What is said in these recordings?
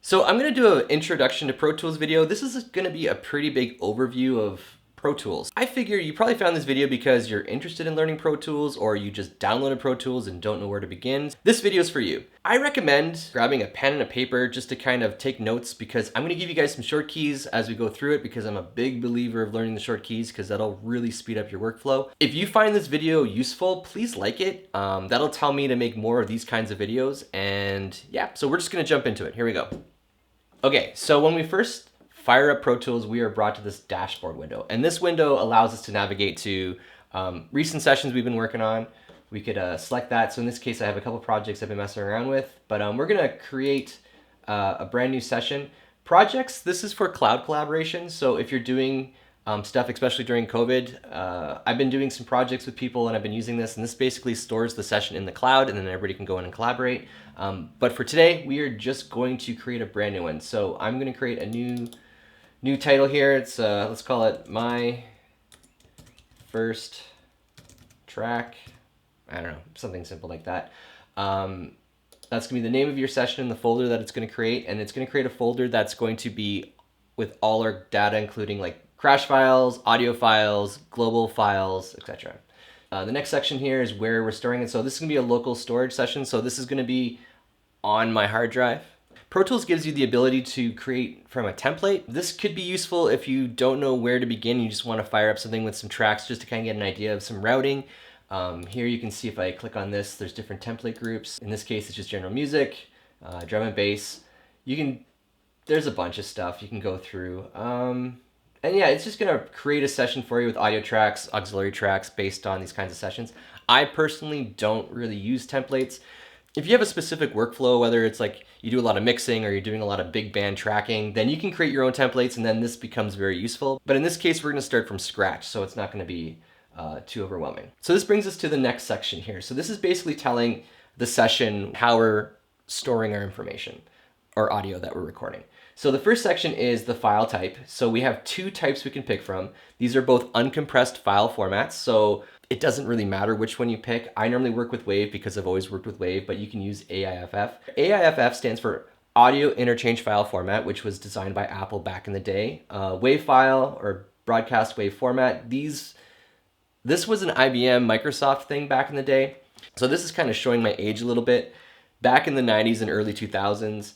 So I'm going to do an introduction to Pro Tools video. This is going to be a pretty big overview of Pro Tools. I figure you probably found this video because you're interested in learning Pro Tools or you just downloaded Pro Tools and don't know where to begin. This video is for you. I recommend grabbing a pen and a paper just to kind of take notes because I'm going to give you guys some short keys as we go through it because I'm a big believer of learning the short keys because that'll really speed up your workflow. If you find this video useful, please like it. That'll tell me to make more of these kinds of videos. And yeah, so we're just going to jump into it. Here we go. Okay, so when we first fire up Pro Tools, we are brought to this dashboard window. And this window allows us to navigate to recent sessions we've been working on. We could select that. So in this case, I have a couple projects I've been messing around with, but we're gonna create a brand new session. Projects, this is for cloud collaboration. So if you're doing stuff, especially during COVID, I've been doing some projects with people and I've been using this, and this basically stores the session in the cloud and then everybody can go in and collaborate. But for today, we are just going to create a brand new one. So I'm gonna create a new title here. It's let's call it My First Track. I don't know, something simple like that. That's gonna be the name of your session in the folder that it's gonna create, and it's gonna create a folder that's going to be with all our data, including like crash files, audio files, global files, etc. The next section here is where we're storing it. So this is gonna be a local storage session. So this is gonna be on my hard drive. Pro Tools gives you the ability to create from a template. This could be useful if you don't know where to begin. You just want to fire up something with some tracks just to kind of get an idea of some routing. Here you can see if I click on this, there's different template groups. In this case, it's just general music, drum and bass. There's a bunch of stuff you can go through. And yeah, it's just gonna create a session for you with audio tracks, auxiliary tracks based on these kinds of sessions. I personally don't really use templates. If you have a specific workflow, whether it's like you do a lot of mixing or you're doing a lot of big band tracking, then you can create your own templates and then this becomes very useful. But in this case, we're gonna start from scratch, so it's not gonna be too overwhelming. So this brings us to the next section here. So this is basically telling the session how we're storing our information or audio that we're recording. So the first section is the file type. So we have two types we can pick from. These are both uncompressed file formats. So it doesn't really matter which one you pick. I normally work with WAV because I've always worked with WAV, but you can use AIFF. AIFF stands for Audio Interchange File Format, which was designed by Apple back in the day. WAV file or broadcast wave format. This was an IBM Microsoft thing back in the day. So this is kind of showing my age a little bit. Back in the 90s and early 2000s,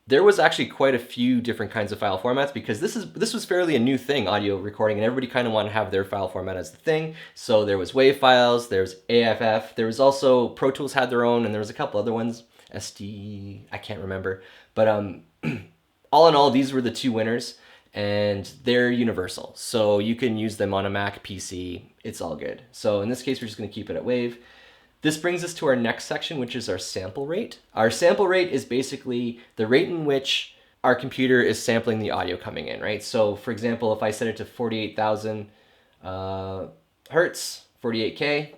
there was actually quite a few different kinds of file formats because this was fairly a new thing, audio recording, and everybody kind of wanted to have their file format as the thing. So there was WAV files, there's AIFF, there was also Pro Tools had their own, and there was a couple other ones, SD, I can't remember. But all in all, these were the two winners, and they're universal. So you can use them on a Mac, PC, it's all good. So in this case, we're just gonna keep it at WAV. This brings us to our next section, which is our sample rate. Our sample rate is basically the rate in which our computer is sampling the audio coming in, right? So for example, if I set it to 48,000 hertz, 48K,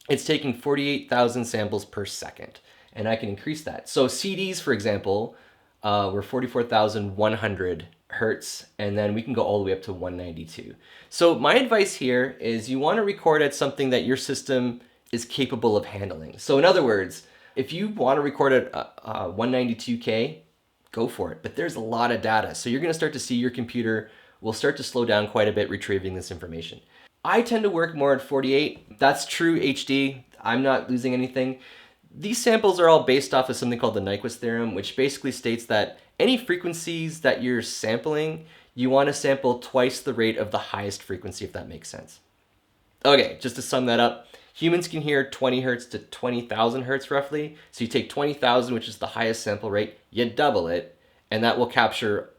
it's taking 48,000 samples per second, and I can increase that. So CDs, for example, were 44,100 hertz, and then we can go all the way up to 192. So my advice here is you want to record at something that your system is capable of handling. So in other words, if you want to record at 192K, go for it. But there's a lot of data. So you're gonna start to see your computer will start to slow down quite a bit retrieving this information. I tend to work more at 48. That's true HD. I'm not losing anything. These samples are all based off of something called the Nyquist theorem, which basically states that any frequencies that you're sampling, you want to sample twice the rate of the highest frequency, if that makes sense. Okay, just to sum that up, humans can hear 20 hertz to 20,000 hertz roughly. So you take 20,000, which is the highest sample rate, you double it, and that will capture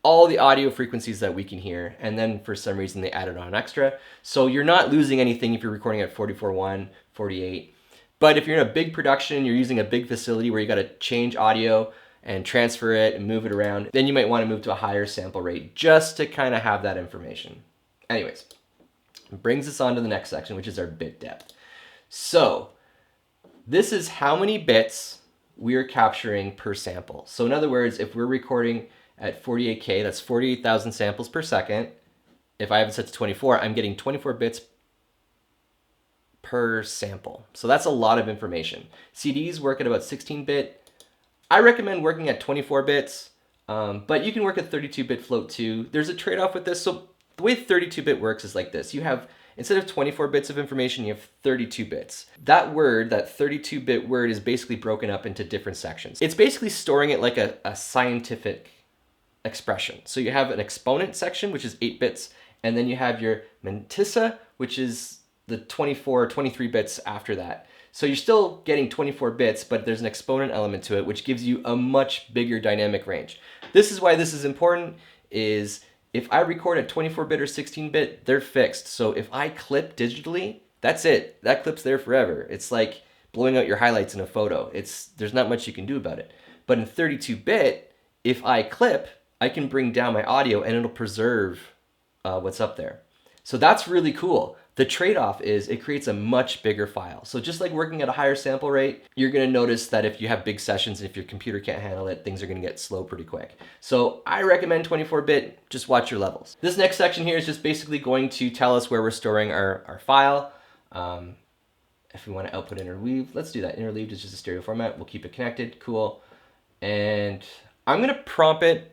all the audio frequencies that we can hear. And then for some reason they added on extra. So you're not losing anything if you're recording at 44.1, 48. But if you're in a big production, you're using a big facility where you got to change audio and transfer it and move it around, then you might want to move to a higher sample rate just to kind of have that information. Anyways, it brings us on to the next section, which is our bit depth. So this is how many bits we are capturing per sample. So in other words, if we're recording at 48K, that's 48,000 samples per second. If I have it set to 24, I'm getting 24 bits per sample. So that's a lot of information. CDs work at about 16-bit. I recommend working at 24 bits, but you can work at 32-bit float too. There's a trade-off with this. So the way 32-bit works is like this. You have, instead of 24 bits of information, you have 32 bits. That word, that 32-bit word, is basically broken up into different sections. It's basically storing it like a scientific expression. So you have an exponent section, which is 8 bits, and then you have your mantissa, which is the 24 or 23 bits after that. So you're still getting 24 bits, but there's an exponent element to it, which gives you a much bigger dynamic range. This is why this is important, is if I record at 24-bit or 16-bit, they're fixed. So if I clip digitally, that's it. That clip's there forever. It's like blowing out your highlights in a photo. There's not much you can do about it. But in 32-bit, if I clip, I can bring down my audio and it'll preserve what's up there. So that's really cool. The trade-off is it creates a much bigger file. So just like working at a higher sample rate, you're gonna notice that if you have big sessions and if your computer can't handle it, things are gonna get slow pretty quick. So I recommend 24-bit, just watch your levels. This next section here is just basically going to tell us where we're storing our file. If we wanna output interleave, let's do that. Interleaved is just a stereo format. We'll keep it connected, cool. And I'm gonna prompt it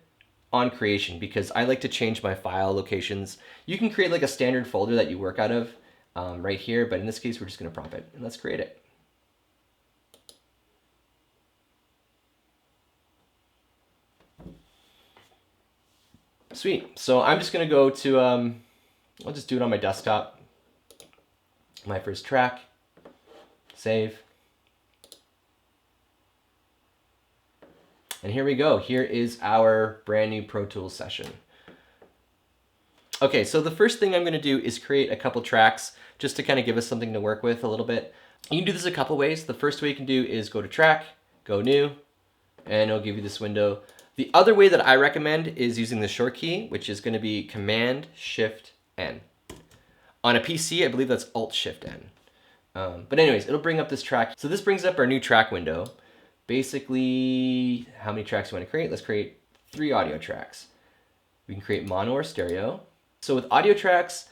on creation because I like to change my file locations. You can create like a standard folder that you work out of right here, but in this case, we're just gonna prompt it and let's create it. Sweet, so I'm just gonna go to, I'll just do it on my desktop. My first track, save. And here we go. Here is our brand new Pro Tools session. Okay, so the first thing I'm gonna do is create a couple tracks just to kind of give us something to work with a little bit. You can do this a couple ways. The first way you can do is go to track, go new, and it'll give you this window. The other way that I recommend is using the short key, which is gonna be Command-Shift-N. On a PC, I believe that's Alt-Shift-N. But anyways, it'll bring up this track. So this brings up our new track window. Basically, how many tracks you want to create? Let's create 3 audio tracks. We can create mono or stereo. So with audio tracks,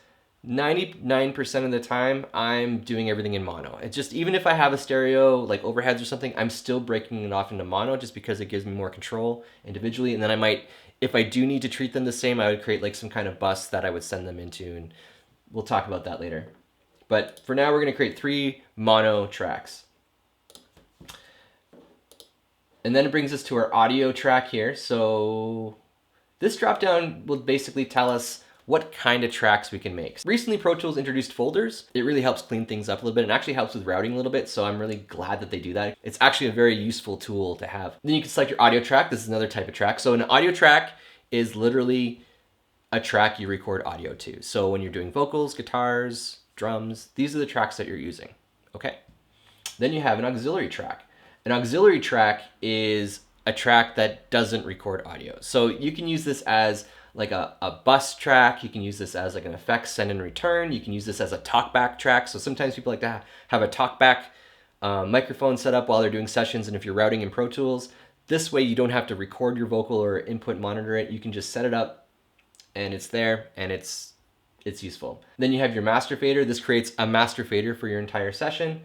99% of the time, I'm doing everything in mono. It's just, even if I have a stereo, like overheads or something, I'm still breaking it off into mono just because it gives me more control individually. And then I might, if I do need to treat them the same, I would create like some kind of bus that I would send them into, and we'll talk about that later. But for now, we're gonna create 3 mono tracks. And then it brings us to our audio track here. So this dropdown will basically tell us what kind of tracks we can make. Recently, Pro Tools introduced folders. It really helps clean things up a little bit and actually helps with routing a little bit. So I'm really glad that they do that. It's actually a very useful tool to have. Then you can select your audio track. This is another type of track. So an audio track is literally a track you record audio to. So when you're doing vocals, guitars, drums, these are the tracks that you're using. Okay. Then you have an auxiliary track. An auxiliary track is a track that doesn't record audio. So you can use this as like a bus track. You can use this as like an effects send and return. You can use this as a talkback track. So sometimes people like to have a talkback microphone set up while they're doing sessions. And if you're routing in Pro Tools, this way you don't have to record your vocal or input monitor it. You can just set it up and it's there and it's useful. Then you have your master fader. This creates a master fader for your entire session.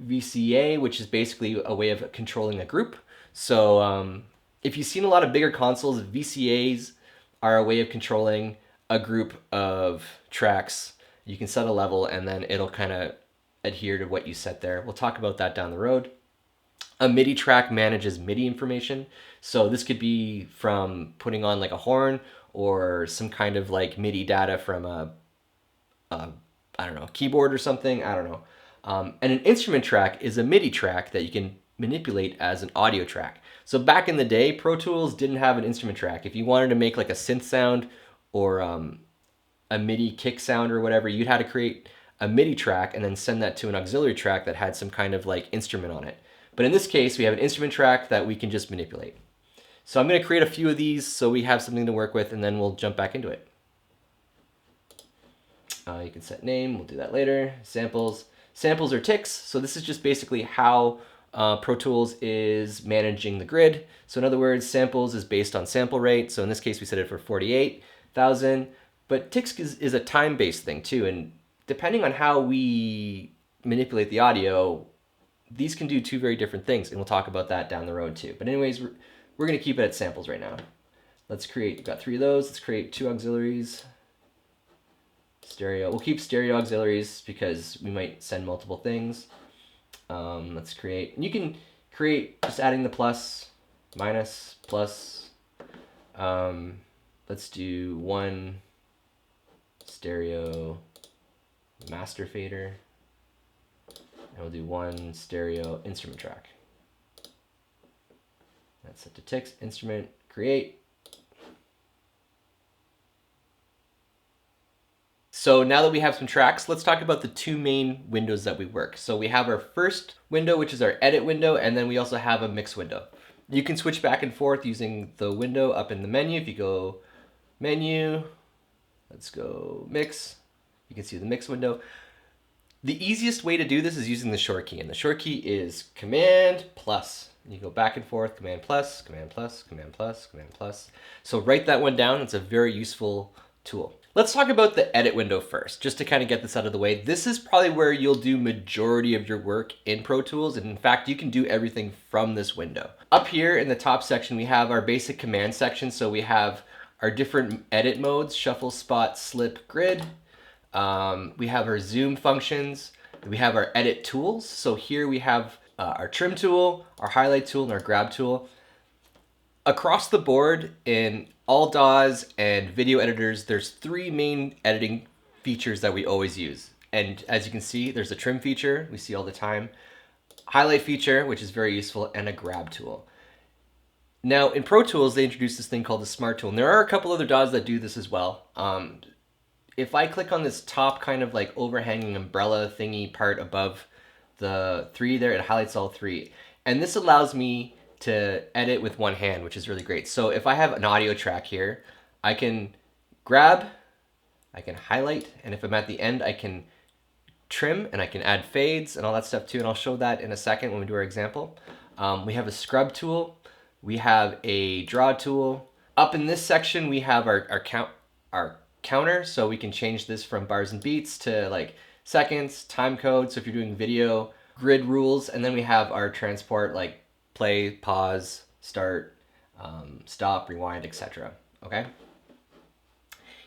VCA, which is basically a way of controlling a group. So if you've seen a lot of bigger consoles, VCAs are a way of controlling a group of tracks. You can set a level and then it'll kind of adhere to what you set there. We'll talk about that down the road. A MIDI track manages MIDI information. So this could be from putting on like a horn or some kind of like MIDI data from a I don't know, keyboard or something, I don't know. And an instrument track is a MIDI track that you can manipulate as an audio track. So back in the day, Pro Tools didn't have an instrument track. If you wanted to make like a synth sound or a MIDI kick sound or whatever, you'd have to create a MIDI track and then send that to an auxiliary track that had some kind of like instrument on it. But in this case, we have an instrument track that we can just manipulate. So I'm gonna create a few of these so we have something to work with and then we'll jump back into it. You can set name, we'll do that later. Samples. Samples are ticks, so this is just basically how Pro Tools is managing the grid. So in other words, samples is based on sample rate. So in this case, we set it for 48,000. But ticks is a time-based thing too, and depending on how we manipulate the audio, These can do two very different things, and we'll talk about that down the road too. But anyways, we're going to keep it at samples right now. Let's create, we've got 3 of those. Let's create 2 auxiliaries. Stereo. We'll keep stereo auxiliaries because we might send multiple things. Let's create, and you can create just adding the plus, minus, plus. Let's do 1 stereo master fader, and we'll do 1 stereo instrument track. That's set to text, instrument, create. So now that we have some tracks, let's talk about the 2 main windows that we work. So we have our first window, which is our edit window, and then we also have a mix window. You can switch back and forth using the window up in the menu. If you go menu, let's go mix, you can see the mix window. The easiest way to do this is using the short key, and the short key is Command plus. You go back and forth, Command plus, Command plus, Command plus, Command plus. So write that one down. It's a very useful tool. Let's talk about the edit window first, just to kind of get this out of the way. This is probably where you'll do majority of your work in Pro Tools, and in fact, you can do everything from this window. Up here in the top section, we have our basic command section. So we have our different edit modes, shuffle, spot, slip, grid. We have our zoom functions. We have our edit tools. So here we have our trim tool, our highlight tool, and our grab tool. Across the board in all DAWs and video editors, there's 3 main editing features that we always use. And as you can see, there's a trim feature we see all the time, highlight feature, which is very useful, and a grab tool. Now in Pro Tools, they introduced this thing called the Smart Tool, and there are a couple other DAWs that do this as well. If I click on this top kind of like overhanging umbrella thingy part above the 3 there, it highlights all 3. And this allows me to edit with one hand, which is really great. So if I have an audio track here, I can grab, I can highlight, and if I'm at the end, I can trim, and I can add fades and all that stuff too, and I'll show that in a second when we do our example. We have a scrub tool, we have a draw tool. Up in this section, we have our counter, so we can change this from bars and beats to like seconds, time code, so if you're doing video, grid rules, and then we have our transport, like play, pause, start, stop, rewind, etc. Okay.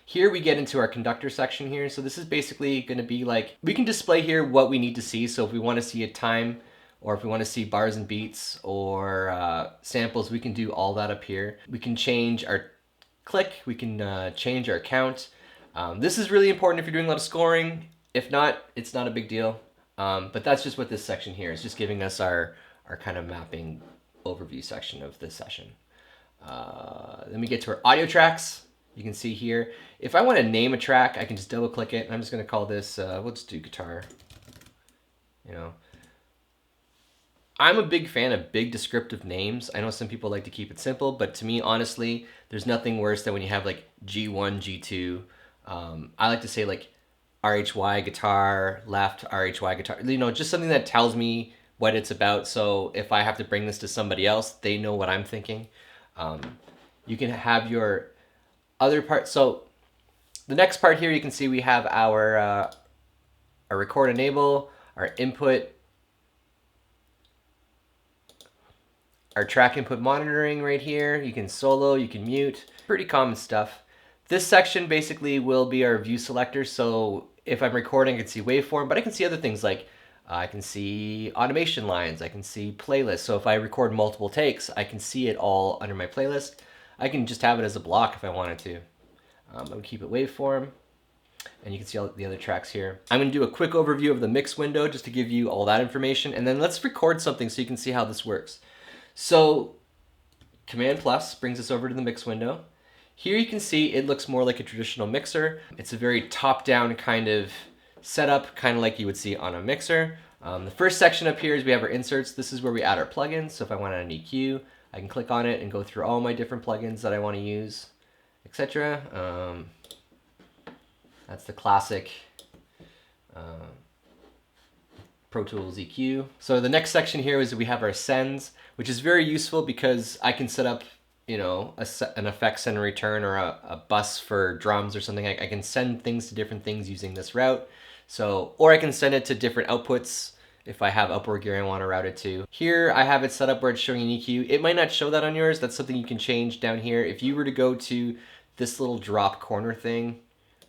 Here we get into our conductor section here. So this is basically going to be like, we can display here what we need to see. So if we want to see a time, or if we want to see bars and beats or samples, we can do all that up here. We can change our click, we can change our count. This is really important if you're doing a lot of scoring. If not, it's not a big deal. But that's just what this section here is, just giving us our kind of mapping overview section of this session. Then we get to our audio tracks. You can see here, if I want to name a track, I can just double click it. And I'm just going to call this, we'll just do guitar. You know, I'm a big fan of big descriptive names. I know some people like to keep it simple, but to me, honestly, there's nothing worse than when you have like G1, G2. I like to say like RHY guitar, left RHY guitar, you know, just something that tells me what it's about. So if I have to bring this to somebody else, they know what I'm thinking. You can have your other part. So the next part here, you can see we have our record enable, our input, our track input monitoring right here. You can solo, you can mute, pretty common stuff. This section basically will be our view selector. So if I'm recording, I can see waveform, but I can see other things like I can see automation lines, I can see playlists. So if I record multiple takes, I can see it all under my playlist. I can just have it as a block if I wanted to. I would keep it waveform, and you can see all the other tracks here. I'm going to do a quick overview of the mix window just to give you all that information, and then let's record something so you can see how this works. So Command plus brings us over to the mix window. Here you can see it looks more like a traditional mixer. It's a very top-down kind of setup, kind of like you would see on a mixer. The first section up here is we have our inserts. This is where we add our plugins. So if I want an EQ, I can click on it and go through all my different plugins that I want to use, etc. That's the classic Pro Tools EQ. So the next section here is we have our sends, which is very useful because I can set up, you know, an effect send and return, or a bus for drums or something. I can send things to different things using this route. So, or I can send it to different outputs if I have upward gear I want to route it to. Here I have it set up where it's showing an EQ. It might not show that on yours. That's something you can change down here. If you were to go to this little drop corner thing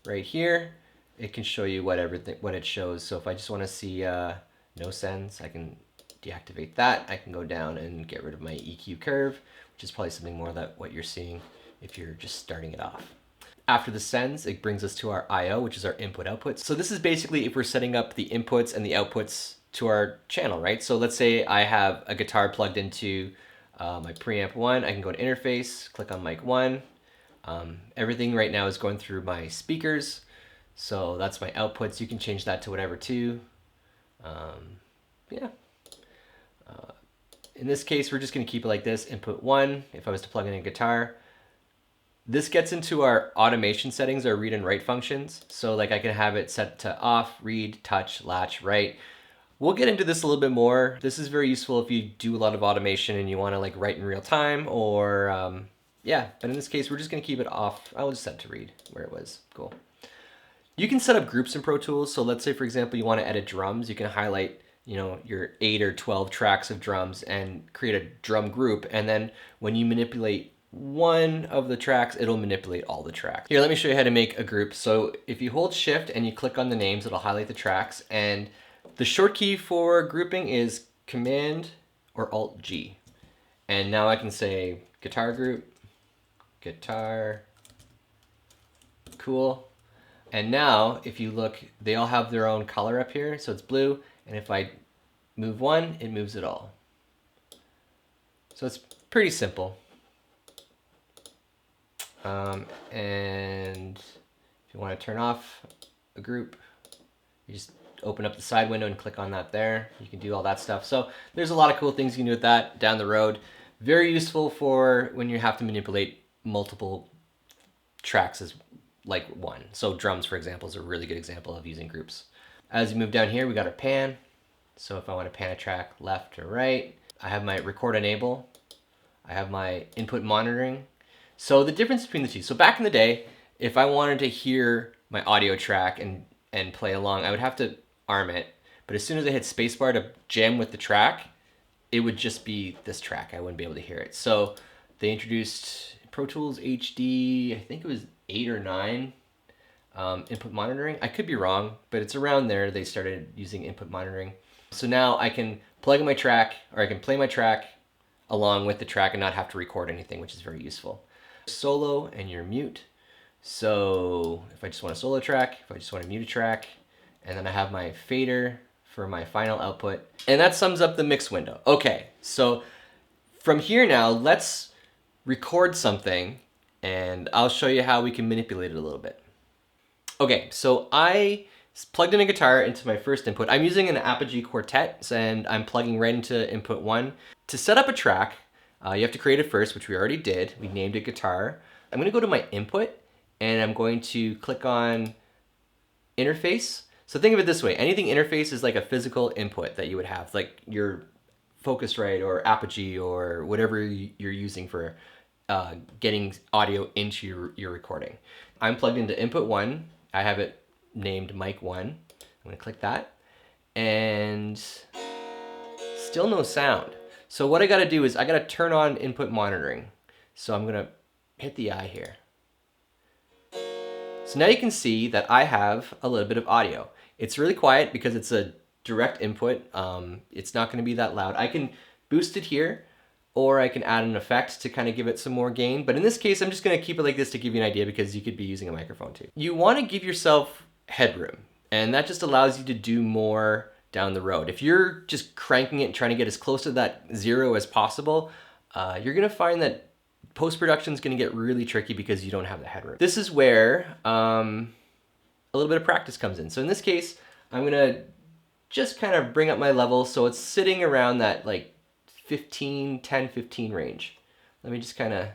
right here, it can show you what it shows. So if I just want to see no sends, I can deactivate that. I can go down and get rid of my EQ curve, which is probably something more that what you're seeing if you're just starting it off. After the sends, it brings us to our I/O, which is our input output. So this is basically if we're setting up the inputs and the outputs to our channel, right? So let's say I have a guitar plugged into my preamp 1. I can go to interface, click on mic 1. Everything right now is going through my speakers. So that's my outputs. You can change that to whatever too. Yeah. In this case, we're just going to keep it like this. Input 1, if I was to plug in a guitar. This gets into our automation settings, our read and write functions. So like I can have it set to off, read, touch, latch, write. We'll get into this a little bit more. This is very useful if you do a lot of automation and you want to like write in real time or yeah, but in this case, we're just going to keep it off. I'll just set it to read where it was. Cool. You can set up groups in Pro Tools. So let's say, for example, you want to edit drums. You can highlight, you know, your 8 or 12 tracks of drums and create a drum group. And then when you manipulate one of the tracks, it'll manipulate all the tracks. Here, let me show you how to make a group. So if you hold Shift and you click on the names, it'll highlight the tracks. And the short key for grouping is Command or Alt G. And now I can say guitar group, guitar, cool. And now if you look, they all have their own color up here. So it's blue. And if I move one, it moves it all. So it's pretty simple. And if you want to turn off a group, you just open up the side window and click on that there. You can do all that stuff. So there's a lot of cool things you can do with that down the road. Very useful for when you have to manipulate multiple tracks as like one. So drums, for example, is a really good example of using groups. As you move down here, we got our pan. So if I want to pan a track left or right, I have my record enable. I have my input monitoring. So the difference between the two. So back in the day, if I wanted to hear my audio track and play along, I would have to arm it. But as soon as I hit spacebar to jam with the track, it would just be this track. I wouldn't be able to hear it. So they introduced Pro Tools HD, I think it was 8 or 9, input monitoring. I could be wrong, but it's around there they started using input monitoring. So now I can plug in my track, or I can play my track along with the track and not have to record anything, which is very useful. Solo and your mute. So if I just want a solo track, if I just want to mute a track, and then I have my fader for my final output, and that sums up the mix window. Okay, so from here now, let's record something, and I'll show you how we can manipulate it a little bit. Okay, so I plugged in a guitar into my first input. I'm using an Apogee Quartet, and I'm plugging right into input 1. To set up a track, you have to create it first, which we already did. We named it guitar. I'm going to go to my input, and I'm going to click on interface. So think of it this way. Anything interface is like a physical input that you would have, like your Focusrite or Apogee or whatever you're using for getting audio into your recording. I'm plugged into input 1. I have it named mic 1. I'm going to click that. And still no sound. So what I got to do is I got to turn on input monitoring. So I'm going to hit the I here. So now you can see that I have a little bit of audio. It's really quiet because it's a direct input. It's not going to be that loud. I can boost it here, or I can add an effect to kind of give it some more gain. But in this case, I'm just going to keep it like this to give you an idea because you could be using a microphone too. You want to give yourself headroom, and that just allows you to do more down the road. If you're just cranking it and trying to get as close to that 0 as possible, you're going to find that post-production is going to get really tricky because you don't have the headroom. This is where a little bit of practice comes in. So in this case, I'm going to just kind of bring up my level so it's sitting around that like 10, 15 range. Let me just kind of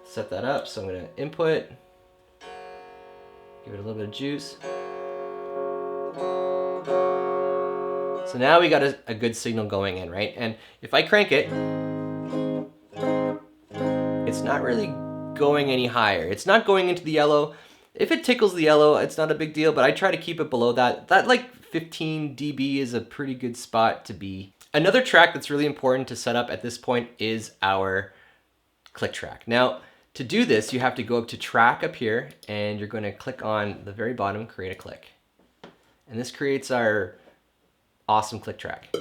set that up. So I'm going to input, give it a little bit of juice. So now we got a good signal going in, right? And if I crank it, it's not really going any higher. It's not going into the yellow. If it tickles the yellow, it's not a big deal, but I try to keep it below that. That like 15 dB is a pretty good spot to be. Another track that's really important to set up at this point is our click track. Now, to do this, you have to go up to track up here, and you're going to click on the very bottom, create a click. And this creates our awesome click track.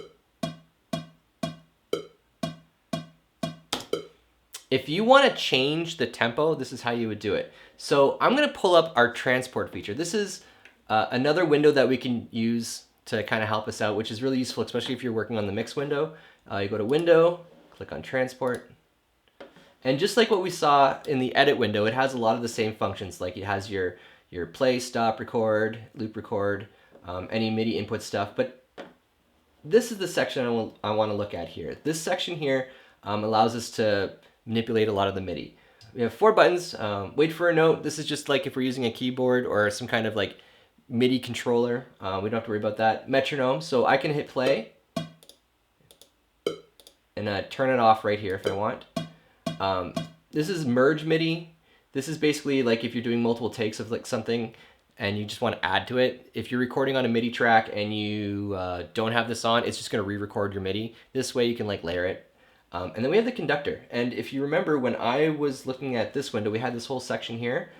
If you want to change the tempo, this is how you would do it. So I'm going to pull up our transport feature. This is another window that we can use to kind of help us out, which is really useful, especially if you're working on the mix window. You go to Window, click on Transport. And just like what we saw in the edit window, it has a lot of the same functions. Like it has your play, stop, record, loop record, any MIDI input stuff. But this is the section I want to look at here. This section here allows us to manipulate a lot of the MIDI. We have 4 buttons. Wait for a note. This is just like if we're using a keyboard or some kind of like MIDI controller. We don't have to worry about that. Metronome. So I can hit play and turn it off right here if I want. This is merge MIDI. This is basically like if you're doing multiple takes of like something and you just want to add to it. If you're recording on a MIDI track and you don't have this on, it's just going to re-record your MIDI. This way you can like layer it. And then we have the conductor. And if you remember when I was looking at this window, we had this whole section here.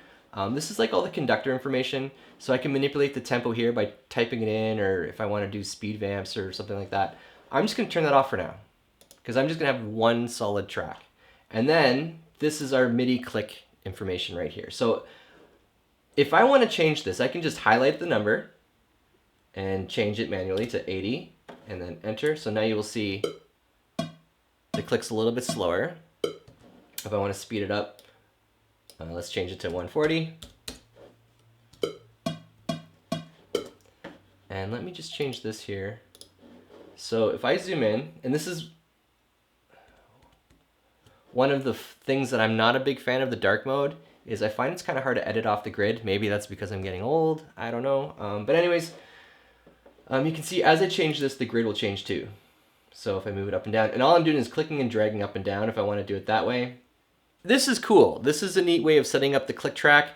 This is like all the conductor information. So I can manipulate the tempo here by typing it in, or if I want to do speed vamps or something like that. I'm just going to turn that off for now because I'm just going to have one solid track. And then this is our MIDI click information right here. So if I want to change this, I can just highlight the number and change it manually to 80 and then enter. So now you will see the click's a little bit slower. If I want to speed it up, let's change it to 140. And let me just change this here. So if I zoom in, and this is one of the things that I'm not a big fan of the dark mode, is I find it's kind of hard to edit off the grid. Maybe that's because I'm getting old. I don't know. But anyways, you can see as I change this, the grid will change too. So if I move it up and down, and all I'm doing is clicking and dragging up and down if I want to do it that way. This is cool. This is a neat way of setting up the click track,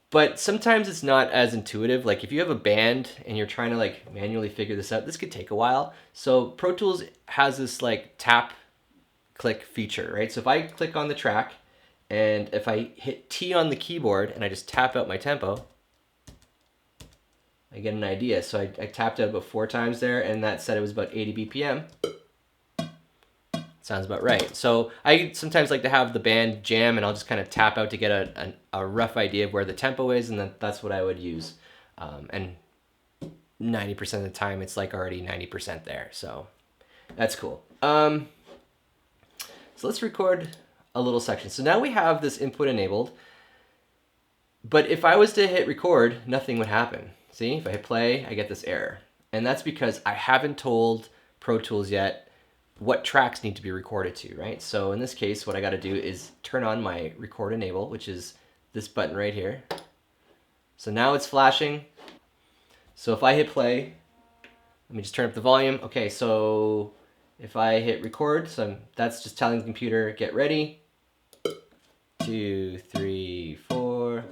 but sometimes it's not as intuitive. Like if you have a band and you're trying to like manually figure this out, this could take a while. So Pro Tools has this like tap click feature, right? So if I click on the track and if I hit T on the keyboard and I just tap out my tempo, I get an idea. So I tapped out about 4 times there, and that said it was about 80 BPM. Sounds about right. So I sometimes like to have the band jam, and I'll just kind of tap out to get a rough idea of where the tempo is, and then that's what I would use. And 90% of the time, it's like already 90% there. So that's cool. So let's record a little section. So now we have this input enabled, but if I was to hit record, nothing would happen. See, if I hit play, I get this error. And that's because I haven't told Pro Tools yet what tracks need to be recorded to, right? So in this case, what I gotta do is turn on my record enable, which is this button right here. So now it's flashing. So if I hit play, let me just turn up the volume. Okay, so if I hit record, so that's just telling the computer, get ready. 2, 3, 4.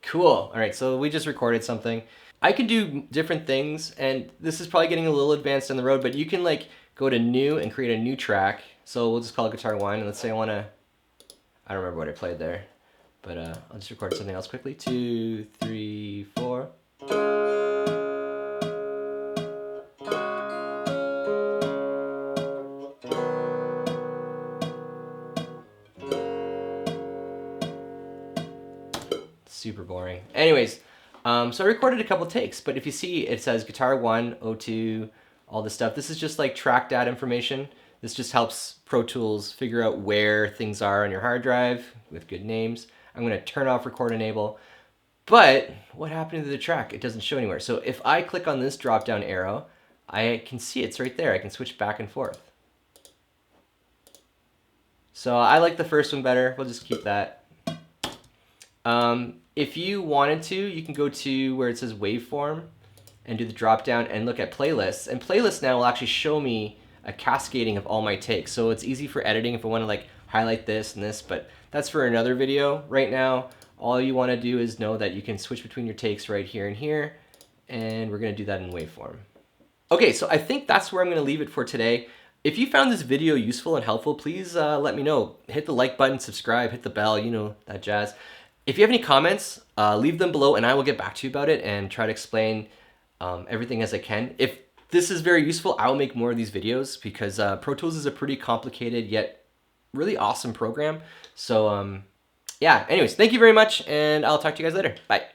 Cool. All right, so we just recorded something. I can do different things, and this is probably getting a little advanced on the road, but you can like go to new and create a new track. So we'll just call it Guitar 1, and let's say I don't remember what I played there, but I'll just record something else quickly. 2, 3, 4. Super boring. Anyways, so I recorded a couple takes, but if you see, it says Guitar 1, O2, all this stuff. This is just like track data information. This just helps Pro Tools figure out where things are on your hard drive with good names. I'm going to turn off record enable. But what happened to the track? It doesn't show anywhere. So if I click on this drop down arrow, I can see it's right there. I can switch back and forth. So I like the first one better. We'll just keep that. If you wanted to, you can go to where it says waveform, and do the drop down and look at playlists. And playlists now will actually show me a cascading of all my takes. So it's easy for editing if I want to like highlight this and this, but that's for another video. Right now, all you want to do is know that you can switch between your takes right here and here, and we're going to do that in waveform. Okay, so I think that's where I'm going to leave it for today. If you found this video useful and helpful, please let me know. Hit the like button, subscribe, hit the bell, you know, that jazz. If you have any comments, leave them below and I will get back to you about it and try to explain everything as I can. If this is very useful, I will make more of these videos because Pro Tools is a pretty complicated yet really awesome program. So yeah, anyways, thank you very much and I'll talk to you guys later. Bye.